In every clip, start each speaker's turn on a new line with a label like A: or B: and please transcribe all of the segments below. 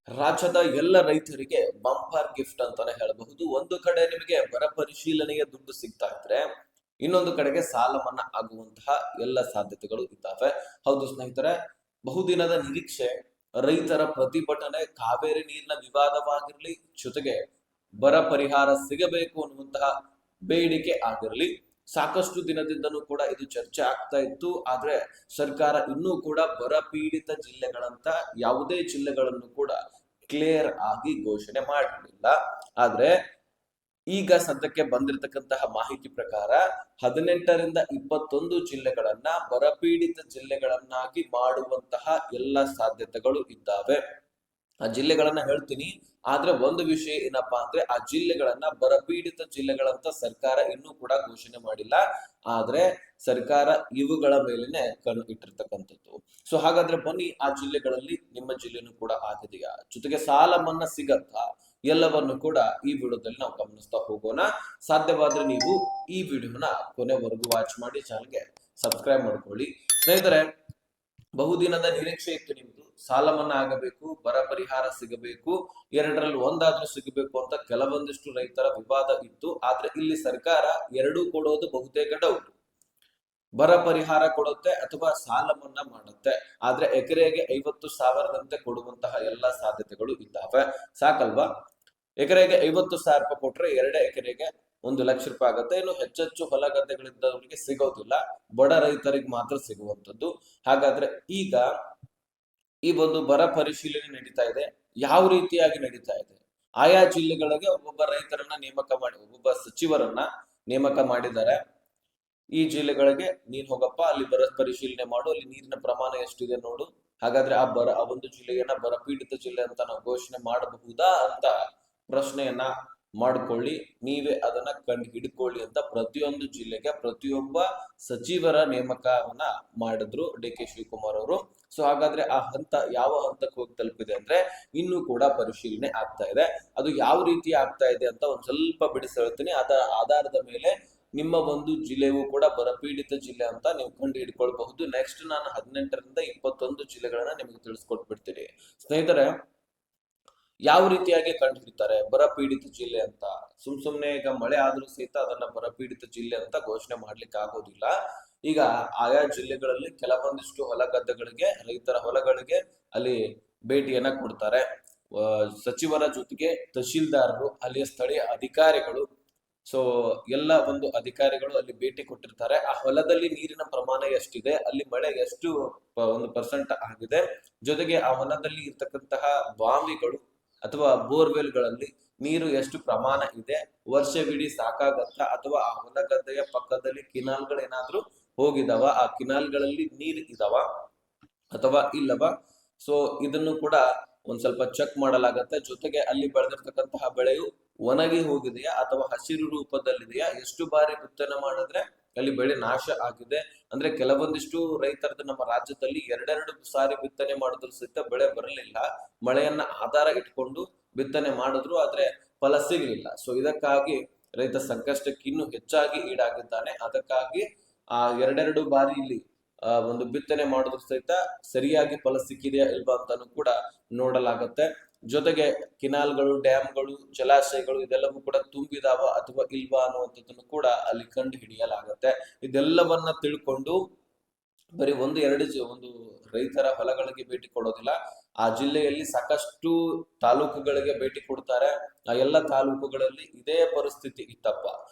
A: ರಾಜ್ಯದ ಎಲ್ಲ ರೈತರಿಗೆ ಬಂಪರ್ ಗಿಫ್ಟ್ ಅಂತಾನೆ ಹೇಳಬಹುದು. ಒಂದು ಕಡೆ ನಿಮಗೆ ಬರ ಪರಿಶೀಲನೆಯ ದುಡ್ಡು ಸಿಗ್ತಾ ಇದ್ರೆ, ಇನ್ನೊಂದು ಕಡೆಗೆ ಸಾಲ ಮನ್ನಾ ಆಗುವಂತಹ ಎಲ್ಲ ಸಾಧ್ಯತೆಗಳು ಇದ್ದಾವೆ. ಹೌದು ಸ್ನೇಹಿತರೆ, ಬಹುದಿನದ ನಿರೀಕ್ಷೆ, ರೈತರ ಪ್ರತಿಭಟನೆ, ಕಾವೇರಿ ನೀರಿನ ವಿವಾದವಾಗಿರ್ಲಿ, ಜೊತೆಗೆ ಬರ ಪರಿಹಾರ ಸಿಗಬೇಕು ಅನ್ನುವಂತಹ ಬೇಡಿಕೆ ಆಗಿರಲಿ, ಸಾಕಷ್ಟು ದಿನದಿಂದನೂ ಕೂಡ ಇದು ಚರ್ಚೆ ಆಗ್ತಾ ಇತ್ತು. ಆದ್ರೆ ಸರ್ಕಾರ ಇನ್ನೂ ಕೂಡ ಬರ ಪೀಡಿತ ಜಿಲ್ಲೆಗಳಂತ ಯಾವುದೇ ಜಿಲ್ಲೆಗಳನ್ನು ಕೂಡ ಕ್ಲಿಯರ್ ಆಗಿ ಘೋಷಣೆ ಮಾಡಿರಲಿಲ್ಲ. ಆದ್ರೆ ಈಗ ಸದ್ಯಕ್ಕೆ ಬಂದಿರತಕ್ಕಂತಹ ಮಾಹಿತಿ ಪ್ರಕಾರ 18ರಿಂದ 21 ಜಿಲ್ಲೆಗಳನ್ನ ಬರಪೀಡಿತ ಜಿಲ್ಲೆಗಳನ್ನಾಗಿ ಮಾಡುವಂತಹ ಎಲ್ಲ ಸಾಧ್ಯತೆಗಳು ಇದ್ದಾವೆ. ಆ ಜಿಲ್ಲೆಗಳನ್ನ ಹೇಳ್ತೀನಿ. ಆದ್ರೆ ಒಂದು ವಿಷಯ ಏನಪ್ಪಾ ಅಂದ್ರೆ, ಆ ಜಿಲ್ಲೆಗಳನ್ನ ಬರಪೀಡಿತ ಜಿಲ್ಲೆಗಳಂತ ಸರ್ಕಾರ ಇನ್ನೂ ಕೂಡ ಘೋಷಣೆ ಮಾಡಿಲ್ಲ. ಆದ್ರೆ ಸರ್ಕಾರ ಇವುಗಳ ಮೇಲೆನೆ ಕಣ್ಣು ಇಟ್ಟಿರ್ತಕ್ಕಂಥದ್ದು. ಸೊ ಹಾಗಾದ್ರೆ ಬನ್ನಿ, ಆ ಜಿಲ್ಲೆಗಳಲ್ಲಿ ನಿಮ್ಮ ಜಿಲ್ಲೆನೂ ಕೂಡ ಆಗಿದೆಯಾ, ಜೊತೆಗೆ ಸಾಲ ಮನ್ನಾ ಸಿಗತ್ತಾ, ಎಲ್ಲವನ್ನು ಕೂಡ ಈ ವಿಡಿಯೋದಲ್ಲಿ ನಾವು ಗಮನಿಸ್ತಾ ಹೋಗೋಣ. ಸಾಧ್ಯವಾದ್ರೆ ನೀವು ಈ ವಿಡಿಯೋನ ಕೊನೆವರೆಗೂ ವಾಚ್ ಮಾಡಿ, ಚಾನಲ್ಗೆ ಸಬ್ಸ್ಕ್ರೈಬ್ ಮಾಡ್ಕೊಳ್ಳಿ. ಸ್ನೇಹಿತರೆ, ಬಹುದಿನದ ನಿರೀಕ್ಷೆ ಇತ್ತು ನಿಮ್ದು, ಸಾಲ ಮನ್ನಾ ಆಗಬೇಕು, ಬರ ಪರಿಹಾರ ಸಿಗಬೇಕು, ಎರಡರಲ್ಲಿ ಒಂದಾದ್ರೂ ಸಿಗಬೇಕು ಅಂತ ಕೆಲವೊಂದಿಷ್ಟು ರೈತರ ವಿವಾದ ಇತ್ತು. ಆದ್ರೆ ಇಲ್ಲಿ ಸರ್ಕಾರ ಎರಡೂ ಕೊಡೋದು ಬಹುತೇಕ ಡೌಟ್. ಬರ ಪರಿಹಾರ ಕೊಡುತ್ತೆ ಅಥವಾ ಸಾಲ ಮನ್ನಾ ಮಾಡುತ್ತೆ. ಆದ್ರೆ ಎಕರೆಗೆ 50,000ದಂತೆ ಕೊಡುವಂತಹ ಎಲ್ಲಾ ಸಾಧ್ಯತೆಗಳು ಇದ್ದಾವೆ. ಸಾಕಲ್ವಾ? ಎಕರೆಗೆ 50,000 ರೂಪಾಯಿ ಕೊಟ್ರೆ 2 ಎಕರೆಗೆ 1,00,000 ರೂಪಾಯಿ ಆಗುತ್ತೆ. ಇನ್ನು ಹೆಚ್ಚೆಚ್ಚು ಹೊಲ ಗದ್ದೆಗಳಿದ್ದವರಿಗೆ ಸಿಗೋದಿಲ್ಲ, ಬಡ ರೈತರಿಗೆ ಮಾತ್ರ ಸಿಗುವಂತದ್ದು. ಹಾಗಾದ್ರೆ ಈಗ ಈ ಒಂದು ಬರ ಪರಿಶೀಲನೆ ನಡೀತಾ ಇದೆ. ಯಾವ ರೀತಿಯಾಗಿ ನಡೀತಾ ಇದೆ? ಆಯಾ ಜಿಲ್ಲೆಗಳಿಗೆ ಒಬ್ಬೊಬ್ಬ ರೈತರನ್ನ ನೇಮಕ ಮಾಡಿ, ಒಬ್ಬೊಬ್ಬ ಸಚಿವರನ್ನ ನೇಮಕ ಮಾಡಿದ್ದಾರೆ. ಈ ಜಿಲ್ಲೆಗಳಿಗೆ ನೀನ್ ಹೋಗಪ್ಪ, ಅಲ್ಲಿ ಬರ ಪರಿಶೀಲನೆ ಮಾಡು, ಅಲ್ಲಿ ನೀರಿನ ಪ್ರಮಾಣ ಎಷ್ಟಿದೆ ನೋಡು. ಹಾಗಾದ್ರೆ ಆ ಒಂದು ಜಿಲ್ಲೆಯನ್ನ ಬರಪೀಡಿತ ಜಿಲ್ಲೆ ಅಂತ ನಾವು ಘೋಷಣೆ ಮಾಡಬಹುದಾ ಅಂತ ಪ್ರಶ್ನೆಯನ್ನ ಮಾಡ್ಕೊಳ್ಳಿ. ನೀವೇ ಅದನ್ನ ಕಂಡು ಹಿಡ್ಕೊಳ್ಳಿ ಅಂತ ಪ್ರತಿಯೊಂದು ಜಿಲ್ಲೆಗೆ ಪ್ರತಿಯೊಬ್ಬ ಸಚಿವರ ನೇಮಕವನ್ನ ಮಾಡಿದ್ರು ಡಿ.ಕೆ. ಶಿವಕುಮಾರ್ ಅವರು. ಸೊ ಹಾಗಾದ್ರೆ ಆ ಹಂತ ಯಾವ ಹಂತಕ್ಕೆ ಹೋಗಿ ತಲುಪಿದೆ ಅಂದ್ರೆ, ಇನ್ನೂ ಕೂಡ ಪರಿಶೀಲನೆ ಆಗ್ತಾ ಇದೆ. ಅದು ಯಾವ ರೀತಿ ಆಗ್ತಾ ಇದೆ ಅಂತ ಒಂದ್ ಸ್ವಲ್ಪ ಬಿಡಿಸಿ ಹೇಳ್ತೀನಿ. ಅದರ ಆಧಾರದ ಮೇಲೆ ನಿಮ್ಮ ಒಂದು ಜಿಲ್ಲೆಯೂ ಕೂಡ ಬರಪೀಡಿತ ಜಿಲ್ಲೆ ಅಂತ ನೀವು ಕಂಡು ಹಿಡ್ಕೊಳ್ಬಹುದು. ನೆಕ್ಸ್ಟ್ ನಾನು 18ರಿಂದ 21 ಜಿಲ್ಲೆಗಳನ್ನ ನಿಮಗೆ ತಿಳಿಸ್ಕೊಟ್ಬಿಡ್ತೀನಿ. ಸ್ನೇಹಿತರೆ, ಯಾವ ರೀತಿಯಾಗಿ ಕಂಡು ಹಿಡಿತಾರೆ ಬರಪೀಡಿತ ಜಿಲ್ಲೆ ಅಂತ? ಸುಮ್ನೆ ಈಗ ಮಳೆ ಆದ್ರೂ ಸಹಿತ ಅದನ್ನ ಬರಪೀಡಿತ ಜಿಲ್ಲೆ ಅಂತ ಘೋಷಣೆ ಮಾಡ್ಲಿಕ್ಕೆ ಆಗೋದಿಲ್ಲ. ಈಗ ಆಯಾ ಜಿಲ್ಲೆಗಳಲ್ಲಿ ಕೆಲವೊಂದಿಷ್ಟು ಹೊಲ ಗದ್ದೆಗಳಿಗೆ, ರೈತರ ಹೊಲಗಳಿಗೆ ಅಲ್ಲಿ ಭೇಟಿಯನ್ನ ಕೊಡ್ತಾರೆ. ಸಚಿವರ ಜೊತೆಗೆ ತಹಶೀಲ್ದಾರರು, ಅಲ್ಲಿಯ ಸ್ಥಳೀಯ ಅಧಿಕಾರಿಗಳು, ಸೊ ಎಲ್ಲ ಒಂದು ಅಧಿಕಾರಿಗಳು ಅಲ್ಲಿ ಭೇಟಿ ಕೊಟ್ಟಿರ್ತಾರೆ. ಆ ಹೊಲದಲ್ಲಿ ನೀರಿನ ಪ್ರಮಾಣ ಎಷ್ಟಿದೆ, ಅಲ್ಲಿ ಮಳೆ ಎಷ್ಟು ಒಂದು ಪರ್ಸೆಂಟ್ ಆಗಿದೆ, ಜೊತೆಗೆ ಆ ಹೊಲದಲ್ಲಿ ಇರ್ತಕ್ಕಂತಹ ಬಾವಿಗಳು ಅಥವಾ ಬೋರ್ವೆಲ್ಗಳಲ್ಲಿ ನೀರು ಎಷ್ಟು ಪ್ರಮಾಣ ಇದೆ, ವರ್ಷವಿಡೀ ಸಾಕಾಗತ್ತಾ, ಅಥವಾ ಆ ಹೊಲ ಗದ್ದೆಯ ಪಕ್ಕದಲ್ಲಿ ಕಿನಾಲ್ಗಳು ಏನಾದ್ರೂ ಹೋಗಿದಾವ, ಆ ಕಿನಾಲ್ಗಳಲ್ಲಿ ನೀರ್ ಇದಾವ ಅಥವಾ ಇಲ್ಲವಾ. ಸೊ ಇದನ್ನು ಕೂಡ ಒಂದ್ ಸ್ವಲ್ಪ ಚೆಕ್ ಮಾಡಲಾಗತ್ತೆ. ಜೊತೆಗೆ ಅಲ್ಲಿ ಬೆಳೆದಿರ್ತಕ್ಕಂತಹ ಬೆಳೆಯು ಒಣಗಿ ಹೋಗಿದೆಯಾ ಅಥವಾ ಹಸಿರು ರೂಪದಲ್ಲಿದೆಯಾ, ಎಷ್ಟು ಬಾರಿ ಬಿತ್ತನೆ ಮಾಡಿದ್ರೆ ಅಲ್ಲಿ ಬೆಳೆ ನಾಶ ಆಗಿದೆ. ಅಂದ್ರೆ ಕೆಲವೊಂದಿಷ್ಟು ರೈತರದ್ದು ನಮ್ಮ ರಾಜ್ಯದಲ್ಲಿ ಎರಡೆರಡು ಸಾರಿ ಬಿತ್ತನೆ ಮಾಡಿದ್ರು ಸಹಿತ ಬೆಳೆ ಬರಲಿಲ್ಲ, ಮಳೆಯನ್ನ ಆಧಾರ ಇಟ್ಕೊಂಡು ಬಿತ್ತನೆ ಮಾಡಿದ್ರು, ಆದ್ರೆ ಫಲ ಸಿಗಲಿಲ್ಲ. ಸೊ ಇದಕ್ಕಾಗಿ ರೈತ ಸಂಕಷ್ಟಕ್ಕೆ ಇನ್ನೂ ಹೆಚ್ಚಾಗಿ ಈಡಾಗಿದ್ದಾನೆ. ಅದಕ್ಕಾಗಿ ಆ ಎರಡೆರಡು ಬಾರಿ ಇಲ್ಲಿ ಒಂದು ಬಿತ್ತನೆ ಮಾಡಿದ್ರು ಸಹಿತ ಸರಿಯಾಗಿ ಫಲ ಸಿಕ್ಕಿದೆಯಾ ಇಲ್ವಾ ಅಂತಾನು ಕೂಡ ನೋಡಲಾಗತ್ತೆ. ಜೊತೆಗೆ ಕಿನಾಲ್ಗಳು, ಡ್ಯಾಮ್ಗಳು, ಜಲಾಶಯಗಳು ಇದೆಲ್ಲವೂ ಕೂಡ ತುಂಬಿದಾವ ಅಥವಾ ಇಲ್ವಾ ಅನ್ನುವಂಥದ್ದನ್ನು ಕೂಡ ಅಲ್ಲಿ ಕಂಡು ಹಿಡಿಯಲಾಗತ್ತೆ. ಇದೆಲ್ಲವನ್ನ ತಿಳ್ಕೊಂಡು ಬರೀ ಒಂದು ರೈತರ ಹೊಲಗಳಿಗೆ ಭೇಟಿ ಕೊಡೋದಿಲ್ಲ, ಆ ಜಿಲ್ಲೆಯಲ್ಲಿ ಸಾಕಷ್ಟು ತಾಲೂಕುಗಳಿಗೆ ಭೇಟಿ ಕೊಡ್ತಾರೆ. ಆ ಎಲ್ಲ ತಾಲೂಕುಗಳಲ್ಲಿ ಇದೇ ಪರಿಸ್ಥಿತಿ ಇತ್ತಪ್ಪ,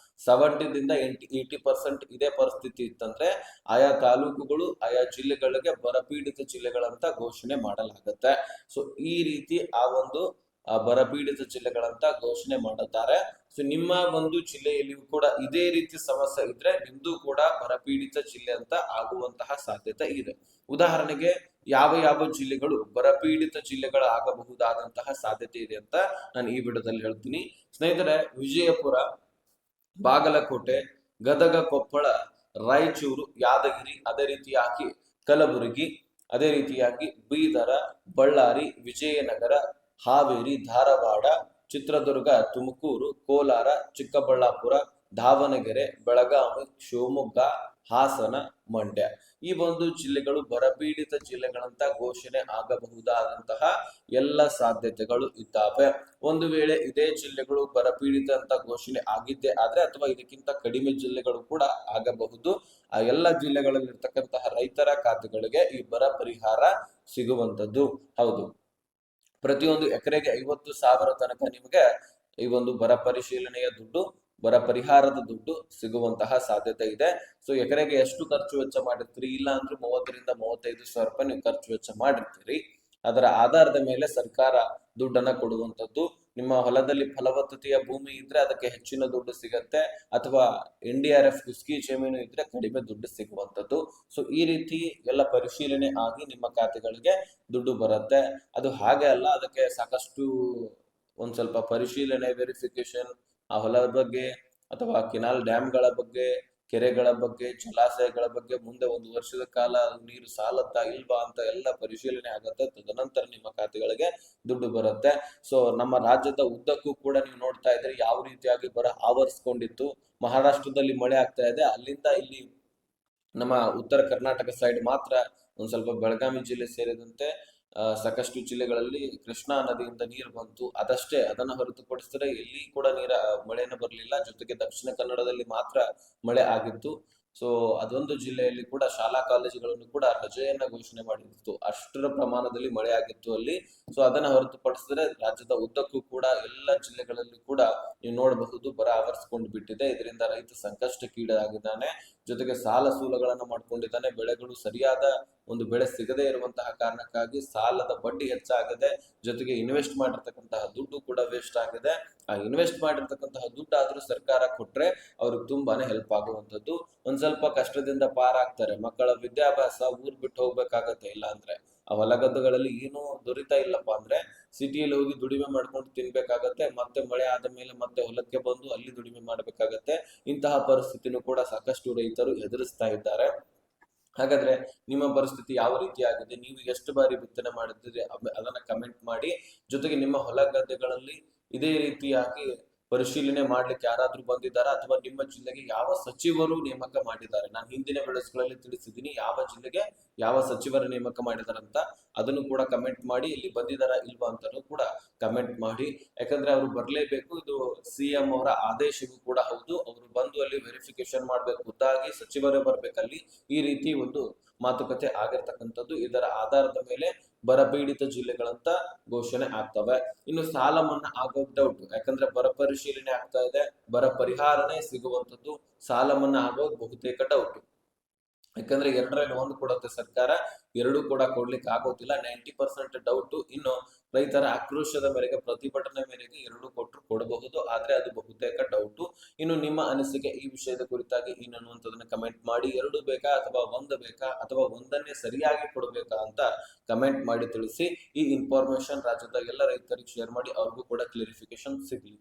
A: 70ದಿಂದ 80% ಇದೇ ಪರಿಸ್ಥಿತಿ ಇತ್ತಂದ್ರೆ ಆಯಾ ತಾಲೂಕುಗಳು, ಆಯಾ ಜಿಲ್ಲೆಗಳಿಗೆ ಬರಪೀಡಿತ ಜಿಲ್ಲೆಗಳಂತ ಘೋಷಣೆ ಮಾಡಲಾಗತ್ತೆ. ಸೊ ಈ ರೀತಿ ಆ ಒಂದು ಬರಪೀಡಿತ ಜಿಲ್ಲೆಗಳಂತ ಘೋಷಣೆ ಮಾಡುತ್ತಾರೆ. ಸೊ ನಿಮ್ಮ ಒಂದು ಜಿಲ್ಲೆಯಲ್ಲಿಯೂ ಕೂಡ ಇದೇ ರೀತಿ ಸಮಸ್ಯೆ ಇದ್ರೆ ನಿಮ್ದು ಕೂಡ ಬರಪೀಡಿತ ಜಿಲ್ಲೆ ಅಂತ ಆಗುವಂತಹ ಸಾಧ್ಯತೆ ಇದೆ. ಉದಾಹರಣೆಗೆ ಯಾವ ಯಾವ ಜಿಲ್ಲೆಗಳು ಬರಪೀಡಿತ ಜಿಲ್ಲೆಗಳಾಗಬಹುದಾದಂತಹ ಸಾಧ್ಯತೆ ಇದೆ ಅಂತ ನಾನು ಈ ವಿಡಿಯೋದಲ್ಲಿ ಹೇಳ್ತೀನಿ. ಸ್ನೇಹಿತರೆ, ವಿಜಯಪುರ, ಬಾಗಲಕೋಟೆ, ಗದಗ, ಕೊಪ್ಪಳ, ರಾಯಚೂರು, ಯಾದಗಿರಿ, ಅದೇ ರೀತಿಯಾಗಿ ಕಲಬುರಗಿ, ಅದೇ ರೀತಿಯಾಗಿ ಬೀದರ, ಬಳ್ಳಾರಿ, ವಿಜಯನಗರ, ಹಾವೇರಿ, ಧಾರವಾಡ, ಚಿತ್ರದುರ್ಗ, ತುಮಕೂರು, ಕೋಲಾರ, ಚಿಕ್ಕಬಳ್ಳಾಪುರ, ದಾವಣಗೆರೆ, ಬೆಳಗಾವಿ, ಶಿವಮೊಗ್ಗ, ಹಾಸನ, ಮಂಡ್ಯ ಈ ಒಂದು ಜಿಲ್ಲೆಗಳು ಬರಪೀಡಿತ ಜಿಲ್ಲೆಗಳಂತ ಘೋಷಣೆ ಆಗಬಹುದಾದಂತಹ ಎಲ್ಲ ಸಾಧ್ಯತೆಗಳು ಇದ್ದಾವೆ. ಒಂದು ವೇಳೆ ಇದೇ ಜಿಲ್ಲೆಗಳು ಬರಪೀಡಿತ ಅಂತ ಘೋಷಣೆ ಆಗಿದ್ದೇ ಆದ್ರೆ ಅಥವಾ ಇದಕ್ಕಿಂತ ಕಡಿಮೆ ಜಿಲ್ಲೆಗಳು ಕೂಡ ಆಗಬಹುದು. ಆ ಎಲ್ಲ ಜಿಲ್ಲೆಗಳಲ್ಲಿರ್ತಕ್ಕಂತಹ ರೈತರ ಖಾತೆಗಳಿಗೆ ಈ ಬರ ಪರಿಹಾರ ಸಿಗುವಂತದ್ದು. ಹೌದು, ಪ್ರತಿಯೊಂದು ಎಕರೆಗೆ 50,000 ತನಕ ನಿಮಗೆ ಈ ಒಂದು ಬರ ಪರಿಶೀಲನೆಯ ದುಡ್ಡು, ಬರ ಪರಿಹಾರದ ದುಡ್ಡು ಸಿಗುವಂತಹ ಸಾಧ್ಯತೆ ಇದೆ. ಸೊ ಎಕರೆಗೆ ಎಷ್ಟು ಖರ್ಚು ವೆಚ್ಚ ಮಾಡಿರ್ತೀರಿ? ಇಲ್ಲ ಅಂದ್ರೆ 30,000 ರಿಂದ 35,000 ರೂಪಾಯಿ ನೀವು ಖರ್ಚು ವೆಚ್ಚ ಮಾಡಿರ್ತೀರಿ. ಅದರ ಆಧಾರದ ಮೇಲೆ ಸರ್ಕಾರ ದುಡ್ಡನ್ನ ಕೊಡುವಂತದ್ದು. ನಿಮ್ಮ ಹೊಲದಲ್ಲಿ ಫಲವತ್ತತೆಯ ಭೂಮಿ ಇದ್ರೆ ಅದಕ್ಕೆ ಹೆಚ್ಚಿನ ದುಡ್ಡು ಸಿಗತ್ತೆ, ಅಥವಾ NDRF ಕುಸ್ಕಿ ಜಮೀನು ಇದ್ರೆ ಕಡಿಮೆ ದುಡ್ಡು ಸಿಗುವಂತದ್ದು. ಸೊ ಈ ರೀತಿ ಎಲ್ಲ ಪರಿಶೀಲನೆ ಆಗಿ ನಿಮ್ಮ ಖಾತೆಗಳಿಗೆ ದುಡ್ಡು ಬರುತ್ತೆ. ಅದು ಹಾಗೆ ಅಲ್ಲ, ಅದಕ್ಕೆ ಸಾಕಷ್ಟು ಒಂದ್ ಸ್ವಲ್ಪ ಪರಿಶೀಲನೆ, ವೆರಿಫಿಕೇಶನ್, ಆ ಹೊಲದ ಬಗ್ಗೆ ಅಥವಾ ಕೆನಾಲ್ ಡ್ಯಾಮ್ಗಳ ಬಗ್ಗೆ, ಕೆರೆಗಳ ಬಗ್ಗೆ, ಜಲಾಶಯಗಳ ಬಗ್ಗೆ ಮುಂದೆ 1 ವರ್ಷದ ಕಾಲ ನೀರು ಸಾಲತ್ತಾ ಇಲ್ವಾ ಅಂತ ಎಲ್ಲ ಪರಿಶೀಲನೆ ಆಗತ್ತೆ. ತದನಂತರ ನಿಮ್ಮ ಖಾತೆಗಳಿಗೆ ದುಡ್ಡು ಬರುತ್ತೆ. ಸೊ ನಮ್ಮ ರಾಜ್ಯದ ಉದ್ದಕ್ಕೂ ಕೂಡ ನೀವು ನೋಡ್ತಾ ಇದ್ರೆ ಯಾವ ರೀತಿಯಾಗಿ ಬರ ಆವರಿಸ್ಕೊಂಡಿತ್ತು. ಮಹಾರಾಷ್ಟ್ರದಲ್ಲಿ ಮಳೆ ಆಗ್ತಾ ಇದೆ, ಅಲ್ಲಿಂದ ಇಲ್ಲಿ ನಮ್ಮ ಉತ್ತರ ಕರ್ನಾಟಕ ಸೈಡ್ ಮಾತ್ರ ಒಂದ್ ಸ್ವಲ್ಪ ಬೆಳಗಾವಿ ಜಿಲ್ಲೆ ಸೇರಿದಂತೆ ಸಾಕಷ್ಟು ಜಿಲ್ಲೆಗಳಲ್ಲಿ ಕೃಷ್ಣಾ ನದಿಯಿಂದ ನೀರು ಬಂತು, ಅದಷ್ಟೇ. ಅದನ್ನ ಹೊರತುಪಡಿಸಿದ್ರೆ ಎಲ್ಲಿ ಕೂಡ ಮಳೆನ ಬರಲಿಲ್ಲ. ಜೊತೆಗೆ ದಕ್ಷಿಣ ಕನ್ನಡದಲ್ಲಿ ಮಾತ್ರ ಮಳೆ ಆಗಿತ್ತು. ಸೊ ಅದೊಂದು ಜಿಲ್ಲೆಯಲ್ಲಿ ಕೂಡ ಶಾಲಾ ಕಾಲೇಜುಗಳನ್ನು ಕೂಡ ರಜೆಯನ್ನ ಘೋಷಣೆ ಮಾಡಿತ್ತು, ಅಷ್ಟರ ಪ್ರಮಾಣದಲ್ಲಿ ಮಳೆ ಆಗಿತ್ತು ಅಲ್ಲಿ. ಸೊ ಅದನ್ನ ಹೊರತುಪಡಿಸಿದ್ರೆ ರಾಜ್ಯದ ಉದ್ದಕ್ಕೂ ಕೂಡ ಎಲ್ಲ ಜಿಲ್ಲೆಗಳಲ್ಲಿ ಕೂಡ ನೀವು ನೋಡಬಹುದು ಬರ ಆವರಿಸಿಕೊಂಡು ಬಿಟ್ಟಿದೆ. ಇದರಿಂದ ರೈತ ಸಂಕಷ್ಟಕ್ಕೀಡಾಗಿದ್ದಾನೆ. ಜೊತೆಗೆ ಸಾಲ ಸೂಲಗಳನ್ನ ಮಾಡ್ಕೊಂಡಿದ್ದಾನೆ. ಬೆಳೆಗಳು ಸರಿಯಾದ ಒಂದು ಬೆಳೆ ಸಿಗದೇ ಇರುವಂತಹ ಕಾರಣಕ್ಕಾಗಿ ಸಾಲದ ಬಡ್ಡಿ ಹೆಚ್ಚಾಗಿದೆ. ಜೊತೆಗೆ ಇನ್ವೆಸ್ಟ್ ಮಾಡಿರ್ತಕ್ಕಂತಹ ದುಡ್ಡು ಕೂಡ ವೇಸ್ಟ್ ಆಗಿದೆ. ಆ ಇನ್ವೆಸ್ಟ್ ಮಾಡಿರ್ತಕ್ಕಂತಹ ದುಡ್ಡು ಆದ್ರೂ ಸರ್ಕಾರ ಕೊಟ್ರೆ ಅವ್ರಿಗೆ ತುಂಬಾನೇ ಹೆಲ್ಪ್ ಆಗುವಂತದ್ದು. ಒಂದ್ ಸ್ವಲ್ಪ ಕಷ್ಟದಿಂದ ಪಾರಾಗ್ತಾರೆ. ಮಕ್ಕಳ ವಿದ್ಯಾಭ್ಯಾಸ ಊರ್ ಬಿಟ್ಟು ಹೋಗ್ಬೇಕಾಗತ್ತೆ. ಇಲ್ಲ ಅಂದ್ರೆ ಆ ಹೊಲಗದ್ದೆಗಳಲ್ಲಿ ಏನೂ ದೊರೀತಾ ಇಲ್ಲಪ್ಪ ಅಂದ್ರೆ ಸಿಟಿಯಲ್ಲಿ ಹೋಗಿ ದುಡಿಮೆ ಮಾಡ್ಕೊಂಡು ತಿನ್ಬೇಕಾಗತ್ತೆ. ಮತ್ತೆ ಮಳೆ ಆದ ಮೇಲೆ ಮತ್ತೆ ಹೊಲಕ್ಕೆ ಬಂದು ಅಲ್ಲಿ ದುಡಿಮೆ ಮಾಡ್ಬೇಕಾಗತ್ತೆ. ಇಂತಹ ಪರಿಸ್ಥಿತಿನೂ ಕೂಡ ಸಾಕಷ್ಟು ರೈತರು ಎದುರಿಸ್ತಾ ಇದ್ದಾರೆ. ಹಾಗಾದ್ರೆ ನಿಮ್ಮ ಪರಿಸ್ಥಿತಿ ಯಾವ ರೀತಿ ಆಗಿದೆ? ನೀವು ಎಷ್ಟು ಬಾರಿ ಬಿತ್ತನೆ ಮಾಡಿದ್ದೀರಿ ಅದನ್ನ ಕಮೆಂಟ್ ಮಾಡಿ. ಜೊತೆಗೆ ನಿಮ್ಮ ಹೊಲ ಗದ್ದೆಗಳಲ್ಲಿ ಇದೇ ರೀತಿಯಾಗಿ ಪರಿಶೀಲನೆ ಮಾಡ್ಲಿಕ್ಕೆ ಯಾರಾದ್ರೂ ಬಂದಿದ್ದಾರಾ, ಅಥವಾ ನಿಮ್ಮ ಜಿಲ್ಲೆಗೆ ಯಾವ ಸಚಿವರು ನೇಮಕ ಮಾಡಿದ್ದಾರೆ? ನಾನು ಹಿಂದಿನ ವಿಡಿಯೋಸ್ಗಳಲ್ಲಿ ತಿಳಿಸಿದ್ದೀನಿ ಯಾವ ಜಿಲ್ಲೆಗೆ ಯಾವ ಸಚಿವರ ನೇಮಕ ಮಾಡಿದಾರಂತ. ಅದನ್ನು ಕೂಡ ಕಮೆಂಟ್ ಮಾಡಿ. ಇಲ್ಲಿ ಬಂದಿದ್ದಾರಾ ಇಲ್ವಾ ಅಂತಾನು ಕೂಡ ಕಮೆಂಟ್ ಮಾಡಿ. ಯಾಕಂದ್ರೆ ಅವರು ಬರ್ಲೇಬೇಕು. ಇದು CM ಅವರ ಆದೇಶವೂ ಕೂಡ ಹೌದು. ಅವರು ಬಂದು ಅಲ್ಲಿ ವೆರಿಫಿಕೇಶನ್ ಮಾಡ್ಬೇಕು, ಖುದ್ದಾಗಿ ಸಚಿವರೇ ಬರ್ಬೇಕಲ್ಲಿ. ಈ ರೀತಿ ಒಂದು ಮಾತುಕತೆ ಆಗಿರ್ತಕ್ಕಂಥದ್ದು. ಇದರ ಆಧಾರದ ಮೇಲೆ ಬರಪೀಡಿತ ಜಿಲ್ಲೆಗಳಂತ ಘೋಷಣೆ ಆಗ್ತವೆ. ಇನ್ನು ಸಾಲ ಮನ್ನಾ ಆಗೋದು ಡೌಟ್, ಯಾಕಂದ್ರೆ ಬರ ಪರಿಶೀಲನೆ ಆಗ್ತಾ ಇದೆ, ಬರ ಪರಿಹಾರನೇ ಸಿಗುವಂತದ್ದು. ಸಾಲ ಮನ್ನಾ ಆಗೋದು ಬಹುತೇಕ ಡೌಟ್. ಯಾಕಂದ್ರೆ 2ರಲ್ಲಿ 1 ಕೊಡುತ್ತೆ ಸರ್ಕಾರ, 2 ಕೂಡ ಕೊಡ್ಲಿಕ್ಕೆ ಆಗೋದಿಲ್ಲ. 90% ಡೌಟ್. ಇನ್ನು ರೈತರ ಆಕ್ರೋಶದ ಮೇರೆಗೆ, ಪ್ರತಿಭಟನೆ ಮೇರೆಗೆ 2 ಕೊಟ್ಟರು ಕೊಡಬಹುದು, ಆದ್ರೆ ಅದು ಬಹುತೇಕ ಡೌಟ್. ಇನ್ನು ನಿಮ್ಮ ಅನಿಸಿಕೆ ಈ ವಿಷಯದ ಕುರಿತಾಗಿ ಏನನ್ನುವಂಥದ್ದನ್ನ ಕಮೆಂಟ್ ಮಾಡಿ. 2 ಬೇಕಾ ಅಥವಾ 1 ಬೇಕಾ, ಅಥವಾ ಒಂದನ್ನೇ ಸರಿಯಾಗಿ ಕೊಡಬೇಕಾ ಅಂತ ಕಮೆಂಟ್ ಮಾಡಿ ತಿಳಿಸಿ. ಈ ಇನ್ಫಾರ್ಮೇಶನ್ ರಾಜ್ಯದ ಎಲ್ಲ ರೈತರಿಗೆ ಶೇರ್ ಮಾಡಿ, ಅವ್ರಿಗೂ ಕೂಡ ಕ್ಲಿಯರಿಫಿಕೇಶನ್ ಸಿಗ್ಲಿ.